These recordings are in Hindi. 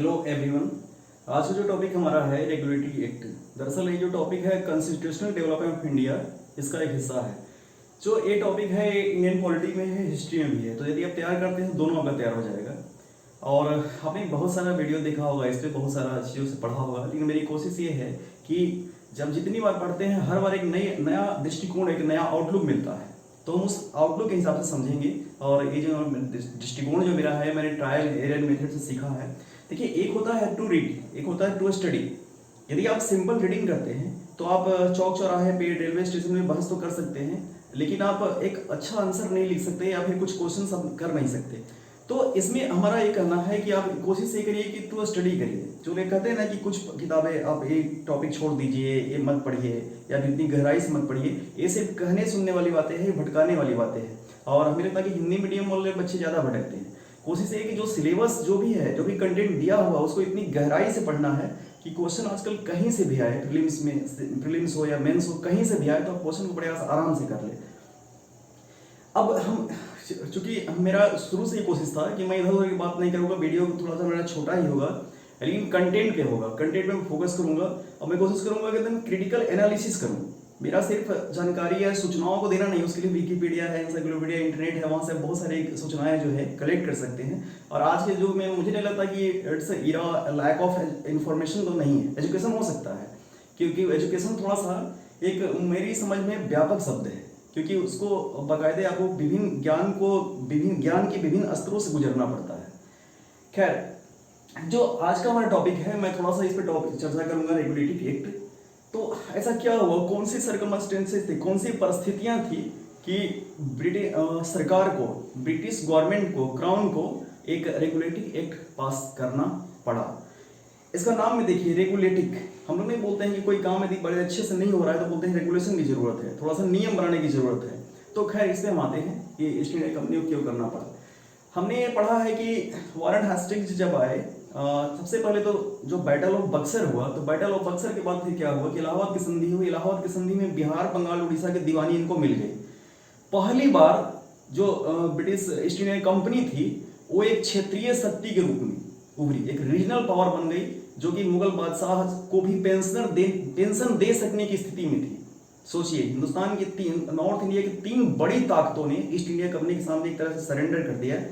Hello everyone. आज का जो टॉपिक हमारा है रेगुलेटरी एक्ट। दरअसल ये जो टॉपिक है कॉन्स्टिट्यूशनल डेवलपमेंट ऑफ इंडिया, इसका एक हिस्सा है। जो ये टॉपिक है इंडियन पॉलिटी में है, हिस्ट्री में भी है। तो यदि आप तैयार करते हैं दोनों आपका तैयार हो जाएगा। और आपने बहुत सारा वीडियो देखा होगा, इस पर बहुत सारा चीज़ों से पढ़ा होगा, लेकिन मेरी कोशिश ये है कि जब जितनी बार पढ़ते हैं हर बार एक नया दृष्टिकोण, एक नया आउटलुक मिलता है, तो हम उस आउटलुक के हिसाब से समझेंगे। और ये जो दृष्टिकोण जो मेरा है, मैंने ट्रायल एरर मेथड से सीखा है। देखिए, एक होता है टू रीड, एक होता है टू स्टडी। यदि आप सिंपल रीडिंग करते हैं तो आप चौक चौराहे पे, रेलवे स्टेशन में बहस तो कर सकते हैं, लेकिन आप एक अच्छा आंसर नहीं लिख सकते या फिर कुछ क्वेश्चन आप कर नहीं सकते। तो इसमें हमारा ये करना है कि आप कोशिश ये करिए कि टू स्टडी करिए। जो लोग कहते हैं ना कि कुछ किताबें आप एक टॉपिक छोड़ दीजिए, ये मत पढ़िए या इतनी गहराई से मत पढ़िए, ये सिर्फ कहने सुनने वाली बातें हैं, भटकाने वाली बातें हैं। और हमें लगता है कि हिंदी मीडियम वाले बच्चे ज़्यादा भटकते हैं। कोशिश ये कि जो सिलेबस जो भी है, जो भी कंटेंट दिया हुआ, उसको इतनी गहराई से पढ़ना है कि क्वेश्चन आजकल कहीं से भी आए, प्रीलिम्स हो या मेंस हो, कहीं से भी आए तो क्वेश्चन को बड़े आराम से कर ले। अब हम, चूंकि मेरा शुरू से ही कोशिश था कि मैं इधर उधर की बात नहीं करूँगा, वीडियो थोड़ा सा मेरा छोटा ही होगा, लेकिन कंटेंट पे होगा, कंटेंट पे मैं फोकस करूँगा। और मैं कोशिश करूँगा कि एकदम क्रिटिकल एनालिसिस करूँ। मेरा सिर्फ जानकारी या सूचनाओं को देना नहीं, उसके लिए विकीपीडिया है, इंसाइक्लोपीडिया, इंटरनेट है, वहाँ से बहुत सारी सूचनाएं जो है कलेक्ट कर सकते हैं। और आज के युग में मुझे नहीं लगता कि it's era lack of information तो नहीं है। एजुकेशन हो सकता है, क्योंकि एजुकेशन थोड़ा सा एक मेरी समझ में व्यापक शब्द है, क्योंकि उसको बाकायदे आपको विभिन्न ज्ञान के विभिन्न स्तरों से गुजरना पड़ता है। खैर, जो आज का हमारा टॉपिक है, मैं थोड़ा सा इस पर टॉपिक चर्चा करूंगा, रेगुलेटरी एक्ट। तो ऐसा क्या हुआ, कौन सी सर्कमस्टेंसेस थी, कौन सी परिस्थितियां थी कि ब्रिटिश सरकार को, ब्रिटिश गवर्नमेंट को, क्राउन को एक रेगुलेटरी एक्ट पास करना पड़ा। इसका नाम में देखिए, रेगुलेटिक। हम लोग नहीं बोलते हैं कि कोई काम यदि बड़े अच्छे से नहीं हो रहा है तो बोलते हैं रेगुलेशन की जरूरत है, थोड़ा सा नियम बनाने की जरूरत है। तो खैर, इस पर हम आते हैं कि ईस्ट इंडिया कंपनी को क्यों करना पड़ा। हमने ये पढ़ा है कि वारन हेस्टिंग्स जब आए, सबसे पहले तो जो बैटल ऑफ बक्सर हुआ, तो बैटल ऑफ बक्सर के बाद फिर क्या हुआ कि इलाहाबाद की संधि हुई। इलाहाबाद की संधि में बिहार, बंगाल, उड़ीसा के दीवानी इनको मिल गई। पहली बार जो ब्रिटिश ईस्ट इंडिया कंपनी थी वो एक क्षेत्रीय शक्ति के रूप में उभरी, एक रीजनल पावर बन गई, जो कि मुगल बादशाह को भी पेंशन दे सकने की स्थिति में थी। सोचिए, हिंदुस्तान की नॉर्थ इंडिया की तीन बड़ी ताकतों ने ईस्ट इंडिया कंपनी के सामने एक तरह से सरेंडर कर दिया।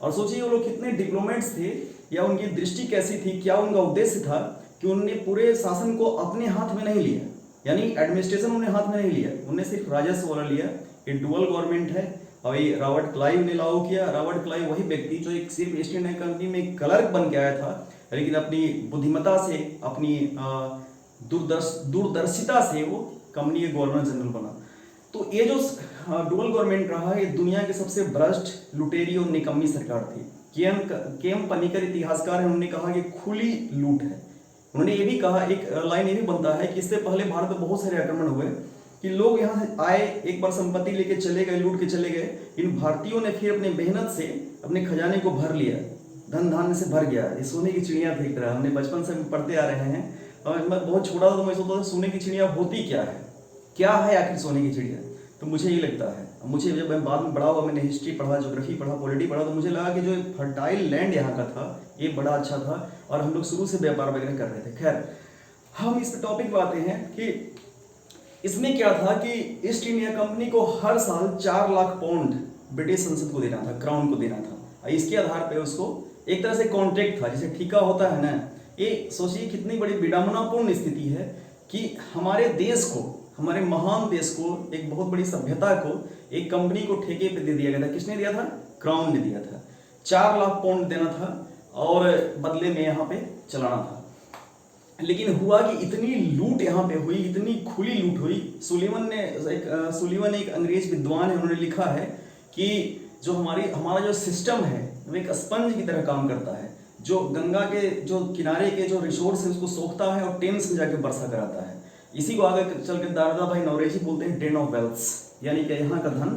और सोचिए वो लोग कितने डिप्लोमेट्स थे, या उनकी दृष्टि कैसी थी, क्या उनका उद्देश्य था कि उन्होंने पूरे शासन को अपने हाथ में नहीं लिया, यानी एडमिनिस्ट्रेशन उन्होंने हाथ में नहीं लिया, उन्हें सिर्फ राजस्व वाला लिया। ये डुअल गवर्नमेंट है। और ये रॉबर्ट क्लाइव ने लागू किया। रॉबर्ट क्लाइव वही व्यक्ति जो एक सिर्फ ईस्ट इंडिया कंपनी में क्लर्क बन के आया था, लेकिन अपनी बुद्धिमत्ता से, अपनी दूरदर्शिता से वो कंपनी के गवर्नर जनरल बना। तो ये जो डुअल गवर्नमेंट रहा, ये दुनिया के सबसे भ्रष्ट, लुटेरी और निकम्मी सरकार थी। केएम पनिकर इतिहासकार हैं, उन्होंने कहा कि खुली लूट है। उन्होंने ये भी कहा, एक लाइन ये भी बनता है कि इससे पहले भारत में बहुत सारे आक्रमण हुए कि लोग यहाँ आए, एक बार संपत्ति लेके चले गए, लूट के चले गए। इन भारतीयों ने फिर अपने मेहनत से अपने खजाने को भर लिया, धन धान्य से भर गया। ये सोने की चिड़िया थी एक तरह, हमने बचपन से पढ़ते आ रहे हैं। और मैं बहुत छोटा था तो मैं सोचता था सोने की चिड़िया होती क्या है आखिर सोने की चिड़िया। तो मुझे ये लगता है, मुझे जब मैं बाद में बड़ा हुआ, मैंने हिस्ट्री पढ़ा, ज्योग्राफी पढ़ा, पॉलिटी पढ़ा, तो मुझे लगा कि जो फर्टाइल लैंड यहाँ का था ये बड़ा अच्छा था, और हम लोग शुरू से व्यापार वगैरह कर रहे थे। खैर, हम इस टॉपिक पर आते हैं कि इसमें क्या था कि ईस्ट इंडिया कंपनी को हर साल 4 लाख पाउंड ब्रिटिश संसद को देना था, क्राउन को देना था। इसके आधार पे उसको एक तरह से कॉन्ट्रैक्ट था, जैसे ठेका होता है ना। ये सोचिए कितनी बड़ी विडंबनापूर्ण स्थिति है कि हमारे देश को, हमारे महान देश को, एक बहुत बड़ी सभ्यता को एक कंपनी को ठेके पे दे दिया गया था। किसने दिया था? क्राउन ने दिया था। 4 लाख पाउंड देना था और बदले में यहाँ पे चलाना था। लेकिन हुआ कि इतनी लूट यहाँ पे हुई, इतनी खुली लूट हुई। सुलीवन एक अंग्रेज विद्वान है, उन्होंने लिखा है कि जो हमारा जो सिस्टम है वो एक स्पंज की तरह काम करता है, जो गंगा के जो किनारे के जो रिसोर्स है उसको सोखता है और टेम्स में जाके वर्षा कराता है। इसी को आगे चल के दादा भाई नौरेजी बोलते हैं ड्रेन ऑफ वेल्थ, यानी कि यहाँ का धन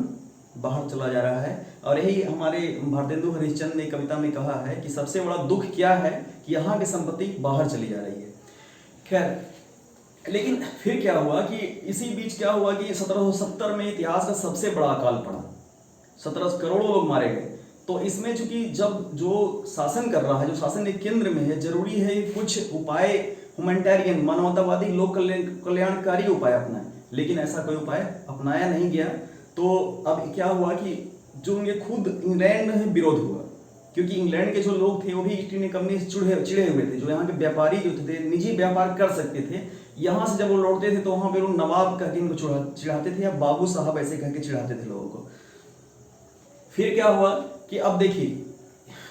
बाहर चला जा रहा है। और यही हमारे भारतेंदु हरिश्चंद्र ने कविता में कहा है कि सबसे बड़ा दुख क्या है कि यहाँ की संपत्ति बाहर चली जा रही है। खैर, लेकिन फिर क्या हुआ कि इसी बीच क्या हुआ कि 1770 में इतिहास का सबसे बड़ा अकाल पड़ा, 17 करोड़ों लोग मारे गए। तो इसमें चूंकि जब जो शासन कर रहा है, जो शासन एक केंद्र में है, जरूरी है कुछ उपाय ह्यूमैनिटेरियन मानवतावादी लोक कल्याणकारी उपाय अपनाए, लेकिन ऐसा कोई उपाय अपनाया नहीं गया। तो अब क्या हुआ कि जो उनके खुद इंग्लैंड में विरोध हुआ, क्योंकि इंग्लैंड के जो लोग थे वो भी ईस्ट इंडिया कंपनी से चिड़े हुए थे। जो यहाँ के व्यापारी जो थे निजी व्यापार कर सकते थे, यहाँ से जब वो लौटते थे तो वहाँ पे वो नवाब कह के इनको चिढ़ाते थे या बाबू साहब ऐसे कह के चिढ़ाते थे लोगों को। फिर क्या हुआ कि अब देखिए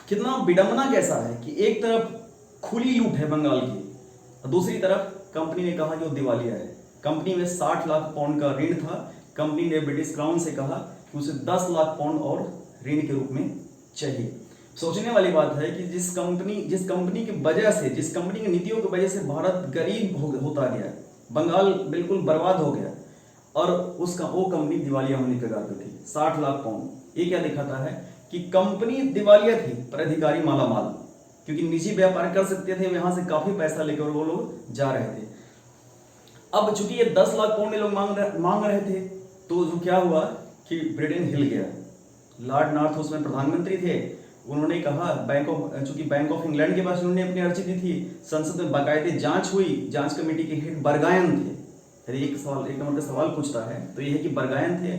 कितना विडंबना कैसा है कि एक तरफ खुली लूट है बंगाल की, दूसरी तरफ कंपनी ने कहा कि वो दिवालिया है। कंपनी में 60 लाख पाउंड का ऋण था। कंपनी ने ब्रिटिश क्राउन से कहा कि उसे 10 लाख पाउंड और ऋण के रूप में चाहिए। सोचने वाली बात है कि जिस कंपनी की वजह से, जिस कंपनी की नीतियों की वजह से भारत गरीब होता गया, बंगाल बिल्कुल बर्बाद हो गया, और वो कंपनी दिवालिया होने के कगार पे थी। 60 लाख पाउंड, ये क्या दिखाता है कि कंपनी दिवालिया थी पर अधिकारी माला माल, क्योंकि निजी व्यापार कर सकते थे, वहां से काफी पैसा लेकर वो लोग जा रहे थे। अब चूंकि ये 10 लाख पाउंड लोग मांग रहे थे, तो जो क्या हुआ कि ब्रिटेन हिल गया। लॉर्ड नॉर्थ उसमें प्रधानमंत्री थे, उन्होंने कहा चूंकि बैंक ऑफ इंग्लैंड के पास उन्होंने अपनी अर्जी दी थी, संसद में बाकायदे जांच हुई। जांच कमेटी के हेड बरगायन थे। यदि एक नंबर का सवाल पूछता है तो ये है कि बरगायन थे।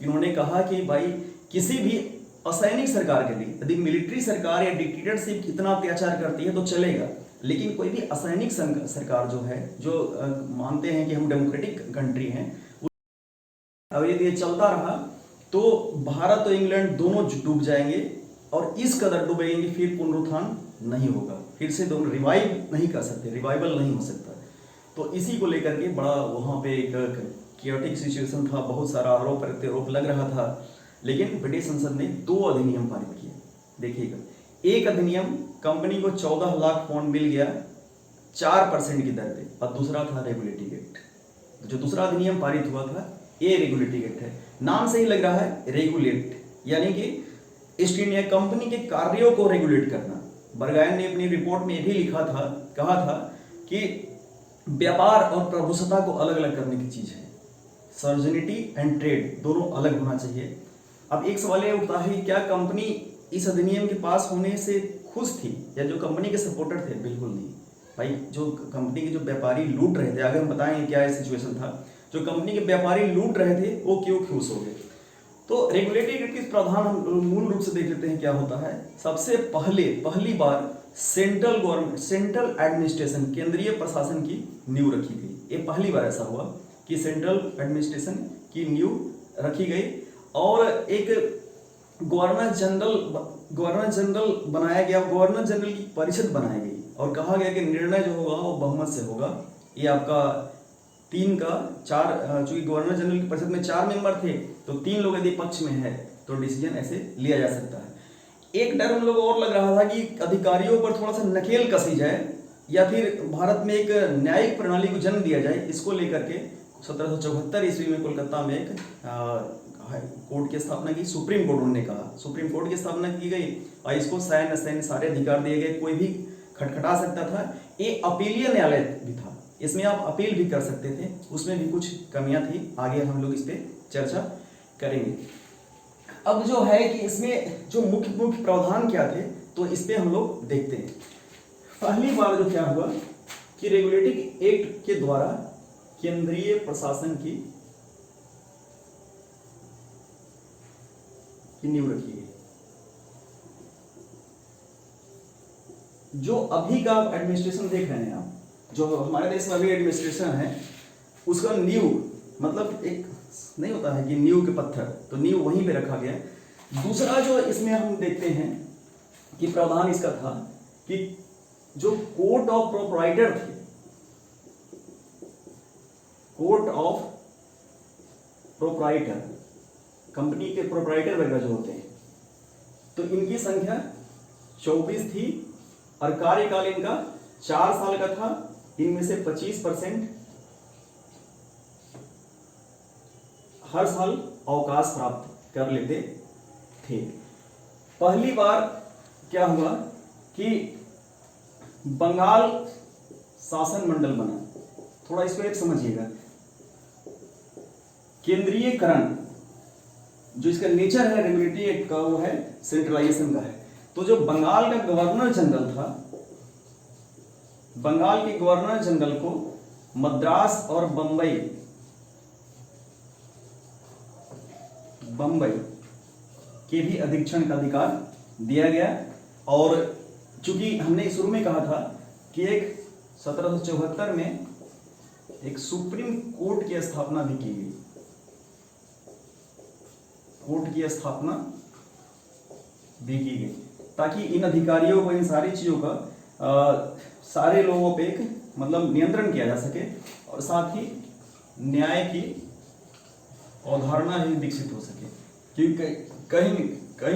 इन्होंने कहा कि भाई किसी भी असैनिक सरकार के लिए, यदि मिलिट्री सरकार या डिक्टेटरशिप इतना अत्याचार करती है तो चलेगा, लेकिन कोई भी असैनिक सरकार जो है, जो मानते हैं कि हम डेमोक्रेटिक कंट्री हैं, अब यदि ये चलता रहा तो भारत और इंग्लैंड दोनों डूब जाएंगे, और इस कदर डूबेंगे कि फिर पुनरुत्थान नहीं होगा, फिर से दोनों रिवाइव नहीं कर सकते, रिवाइवल नहीं हो सकता। तो इसी को लेकर के बड़ा वहाँ पे एक कियोटिक सिचुएशन था, बहुत सारा आरोप प्रत्यारोप लग रहा था, लेकिन ब्रिटिश संसद ने 2 अधिनियम पारित किए। देखिएगा, एक अधिनियम कंपनी को 14 लाख पाउंड मिल गया 4% की दर पे, और दूसरा था रेगुलेटिंग एक्ट। जो दूसरा अधिनियम पारित हुआ था ये रेगुलेटिंग एक्ट है। नाम से ही लग रहा है रेगुलेट, यानी कि ईस्ट इंडिया कंपनी के कार्यों को रेगुलेट करना। बरगायन ने अपनी रिपोर्ट में भी कहा था कि व्यापार और प्रभुसत्ता को अलग अलग करने की चीज है, सर्जनिटी एंड ट्रेड दोनों अलग होना चाहिए। अब एक सवाल ये उठता है कि क्या कंपनी इस अधिनियम के पास होने से खुश थी, या जो कंपनी के सपोर्टर थे? बिल्कुल नहीं भाई। जो कंपनी के जो व्यापारी लूट रहे थे, आगे हम बताएंगे क्या सिचुएशन था, जो कंपनी के व्यापारी लूट रहे थे वो क्यों खुश हो गए। तो रेगुलेटरी एक्ट के प्रावधान हम मूल रूप से देख लेते हैं क्या होता है। सबसे पहली बार सेंट्रल एडमिनिस्ट्रेशन, केंद्रीय प्रशासन की नींव रखी गई। ये पहली बार ऐसा हुआ कि सेंट्रल एडमिनिस्ट्रेशन की नींव रखी गई, और एक गवर्नर जनरल बनाया गया। गवर्नर जनरल की परिषद बनाई गई, और कहा गया कि निर्णय जो होगा वो बहुमत से होगा। ये आपका 3 का 4, चूंकि गवर्नर जनरल की परिषद में 4 मेंबर थे, तो 3 लोग यदि पक्ष में है तो डिसीजन ऐसे लिया जा सकता है। एक डर उन लोगों और लग रहा था कि अधिकारियों पर थोड़ा सा नकेल कसी जाए, या फिर भारत में एक न्यायिक प्रणाली को जन्म दिया जाए। इसको लेकर के 1774 ईस्वी में कोलकाता में एक कोर्ट की स्थापना की, सुप्रीम कोर्ट उन्होंने कहा, सुप्रीम कोर्ट की स्थापना की गई, और इसको सैन्य सारे अधिकार दिए गए, कोई भी खटखटा सकता था। ये अपीलीय न्यायालय भी था, इसमें आप अपील भी कर सकते थे, उसमें भी कुछ कमियां थी, आगे हम लोग इस पे चर्चा करेंगे। अब जो है कि इसमें जो मुख्य प्रावधान क्या थे, तो इस पे हम लोग देखते हैं। पहली बार जो क्या हुआ कि रेगुलेटिंग एक्ट के द्वारा केंद्रीय प्रशासन की नींव रखी गई। जो अभी का एडमिनिस्ट्रेशन देख रहे हैं आप, जो हमारे देश में अभी एडमिनिस्ट्रेशन है, उसका नींव मतलब एक नहीं होता है कि नींव के पत्थर, तो नींव वहीं पे रखा गया। दूसरा जो इसमें हम देखते हैं कि प्रावधान इसका था कि जो कोर्ट ऑफ प्रोप्राइटर थे, कोर्ट ऑफ प्रोप्राइटर, कंपनी के प्रोप्राइटर वगैरह जो होते हैं, तो इनकी संख्या 24 थी, और कार्यकाल इनका 4 साल का था। इनमें से 25% हर साल अवकाश प्राप्त कर लेते थे। पहली बार क्या हुआ कि बंगाल शासन मंडल बना। थोड़ा इसको एक समझिएगा, केंद्रीयकरण जो इसका नेचर है रेगुलेटरी एक्ट का वो है सेंट्रलाइजेशन का है। तो जो बंगाल का गवर्नर जनरल था, बंगाल के गवर्नर जनरल को मद्रास और बंबई के भी अधीक्षण का अधिकार दिया गया। और चूंकि हमने शुरू में कहा था कि एक 1774 में एक सुप्रीम कोर्ट की स्थापना भी की गई, कोर्ट की स्थापना भी की गई ताकि इन अधिकारियों को, इन सारी चीजों का सारे लोगों पे एक मतलब नियंत्रण किया जा सके और साथ ही न्याय की अवधारणा ही विकसित हो सके। क्योंकि कहीं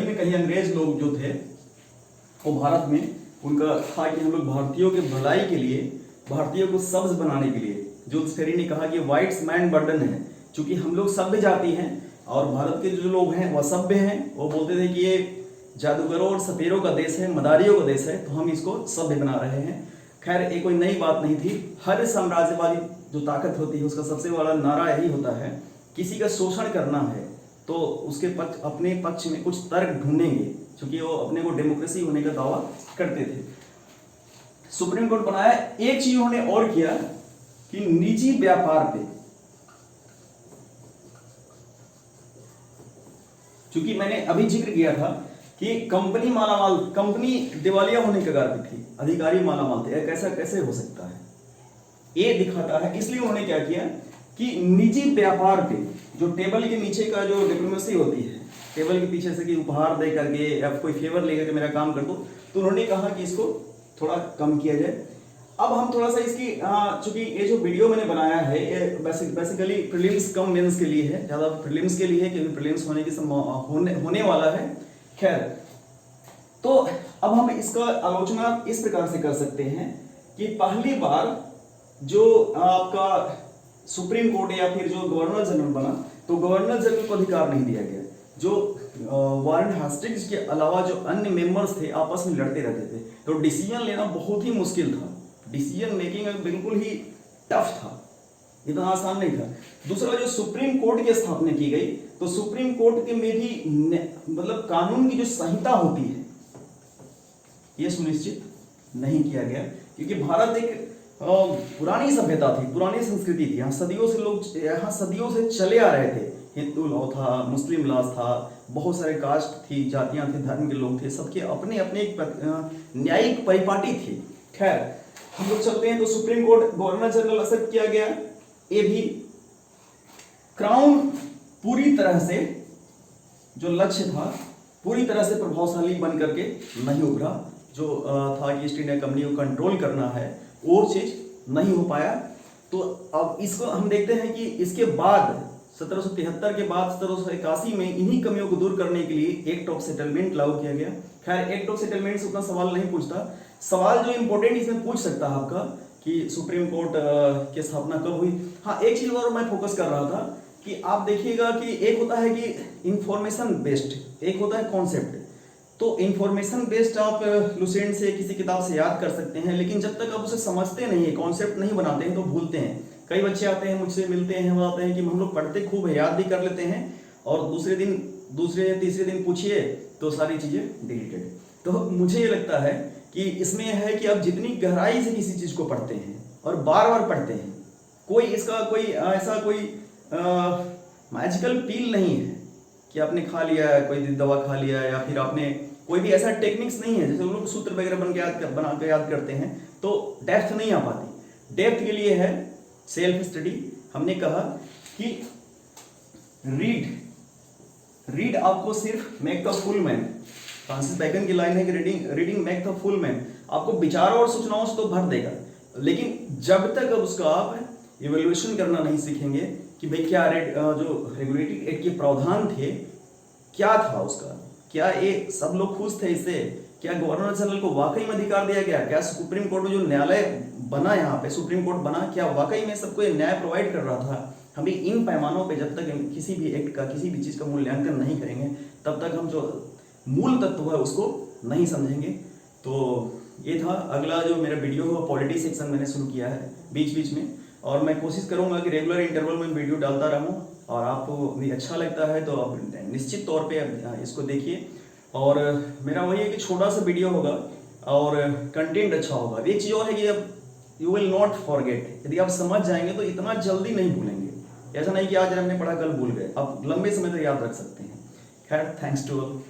न कहीं अंग्रेज लोग जो थे वो भारत में उनका था कि हम लोग भारतीयों के भलाई के लिए, भारतीयों को सभ्य बनाने के लिए, जूल्स फेरी ने कहा कि व्हाइट्स मैन बर्डन है, क्योंकि हम लोग सभ्य जाति हैं और भारत के जो लोग हैं वह सभ्य हैं। वो बोलते थे कि ये जादूगरों और सपेरों का देश है, मदारियों का देश है, तो हम इसको सभ्य बना रहे हैं। खैर ये कोई नई बात नहीं थी। हर साम्राज्यवादी जो ताकत होती है उसका सबसे बड़ा नारा यही होता है, किसी का शोषण करना है तो उसके अपने पक्ष में कुछ तर्क ढूंढेंगे, क्योंकि वो अपने को डेमोक्रेसी होने का दावा करते थे। सुप्रीम कोर्ट बनाया। एक चीज उन्होंने और किया कि निजी व्यापार पे, क्योंकि मैंने अभी जिक्र किया था कि कंपनी मालामाल, कंपनी दिवालिया होने के कगार पे थी, अधिकारी मालामाल थे, कैसा कैसे हो सकता है ये दिखाता है। इसलिए उन्होंने क्या किया कि निजी व्यापार पे जो टेबल के नीचे का जो डिप्लोमेसी होती है, टेबल के पीछे से कि उपहार दे करके या कोई फेवर लेकर के मेरा काम कर दो, तो उन्होंने कहा कि इसको थोड़ा कम किया जाए। अब हम थोड़ा सा इसकी चूंकि ये जो वीडियो मैंने बनाया है ये बेसिकली प्रीलिम्स कम मेंस के लिए है, ज़्यादा प्रीलिम्स के लिए है क्योंकि प्रीलिम्स होने की होने वाला है। खैर, तो अब हम इसका आलोचना इस प्रकार से कर सकते हैं कि पहली बार जो आपका सुप्रीम कोर्ट या फिर जो गवर्नर जनरल बना, तो गवर्नर जनरल को अधिकार नहीं दिया गया। जो वारेन हेस्टिंग्स के अलावा जो अन्य मेंबर्स थे आपस में लड़ते रहते थे, तो डिसीजन लेना बहुत ही मुश्किल था, डिसीजन मेकिंग बिल्कुल ही टफ था, इतना आसान नहीं था। दूसरा, जो सुप्रीम कोर्ट की स्थापना की गई, तो सुप्रीम कोर्ट के में भी मतलब कानून की जो संहिता होती है यह सुनिश्चित नहीं किया गया, क्योंकि भारत एक पुरानी सभ्यता थी, पुरानी संस्कृति थी। यहाँ सदियों से चले आ रहे थे। हिंदू लॉ था, मुस्लिम लॉ था, बहुत सारे कास्ट थी, जातियां थी, धर्म के लोग थे, सबके अपने अपने एक न्यायिक परिपाटी थी। खैर, हम लोग चलते हैं। तो supreme court governor general accept किया गया। ये भी क्राउन पूरी तरह से जो लक्ष्य था पूरी तरह से प्रभावशाली बन करके नहीं उभरा। जो था कि ईस्ट इंडिया कंपनी को कंट्रोल करना है, वो चीज नहीं हो पाया। तो अब इसको हम देखते हैं कि इसके बाद 1773 के बाद 1781 में इन्हीं कमियों को दूर करने के लिए एक्ट ऑफ सेटलमेंट लागू किया गया। खैर, एक्ट ऑफ सेटलमेंट से उतना सवाल नहीं पूछता। सवाल जो इंपॉर्टेंट इसमें पूछ सकता है आपका कि सुप्रीम कोर्ट की स्थापना कब हुई। हाँ, एक चीज और मैं फोकस कर रहा था कि आप देखिएगा कि एक होता है कि इंफॉर्मेशन बेस्ड, एक होता है कॉन्सेप्ट। तो इंफॉर्मेशन बेस्ड आप लुसेंट से किसी किताब से याद कर सकते हैं, लेकिन जब तक आप उसे समझते नहीं है, कॉन्सेप्ट नहीं बनाते हैं, तो भूलते हैं। कई बच्चे आते हैं मुझसे मिलते हैं, वो आते हैं कि हम लोग पढ़ते खूब है, याद भी कर लेते हैं, और दूसरे तीसरे दिन पूछिए तो सारी चीजें डिलीटेड। तो मुझे ये लगता है कि इसमें है कि आप जितनी गहराई से किसी चीज को पढ़ते हैं और बार बार पढ़ते हैं, कोई इसका कोई ऐसा कोई मैजिकल पील नहीं है कि आपने खा लिया है, कोई दवा खा लिया है, या फिर आपने कोई भी ऐसा टेक्निक्स नहीं है जैसे लोग सूत्र वगैरह बना के याद करते हैं, तो डेप्थ नहीं आ पाती। डेप्थ के लिए है सेल्फ स्टडी। हमने कहा कि रीड आपको सिर्फ make the full man, Francis bacon की लाइन है कि reading make the full man, आपको विचारों और सूचनाओं से तो भर देगा, लेकिन जब तक अब उसका आप इवैल्यूएशन करना नहीं सीखेंगे कि भाई क्या जो रेगुलेटरी एक्ट के प्रावधान थे क्या था उसका, क्या ये सब लोग खुश थे इससे, क्या गवर्नर जनरल को वाकई में अधिकार दिया गया, क्या सुप्रीम कोर्ट में जो न्यायालय बना, यहाँ पे सुप्रीम कोर्ट बना, क्या वाकई में सबको ये न्याय प्रोवाइड कर रहा था। हमें इन पैमानों पे जब तक किसी भी एक्ट का, किसी भी चीज़ का मूल्यांकन नहीं करेंगे, तब तक हम जो मूल तत्व है उसको नहीं समझेंगे। तो ये था। अगला जो मेरा वीडियो है पॉलिटी सेक्शन मैंने शुरू किया है बीच बीच में, और मैं कोशिश करूंगा कि रेगुलर इंटरवल में वीडियो डालता रहूं। और आपको भी अच्छा लगता है तो आप निश्चित तौर पे इसको देखिए। और मेरा वही है कि छोटा सा वीडियो होगा और कंटेंट अच्छा होगा। एक चीज़ और है कि अब यू विल नॉट फॉरगेट, यदि आप समझ जाएंगे तो इतना जल्दी नहीं भूलेंगे। ऐसा नहीं कि आज हमने पढ़ा कल भूल गए, आप लंबे समय तक याद रख सकते हैं। खैर, थैंक्स टू ऑल।